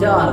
4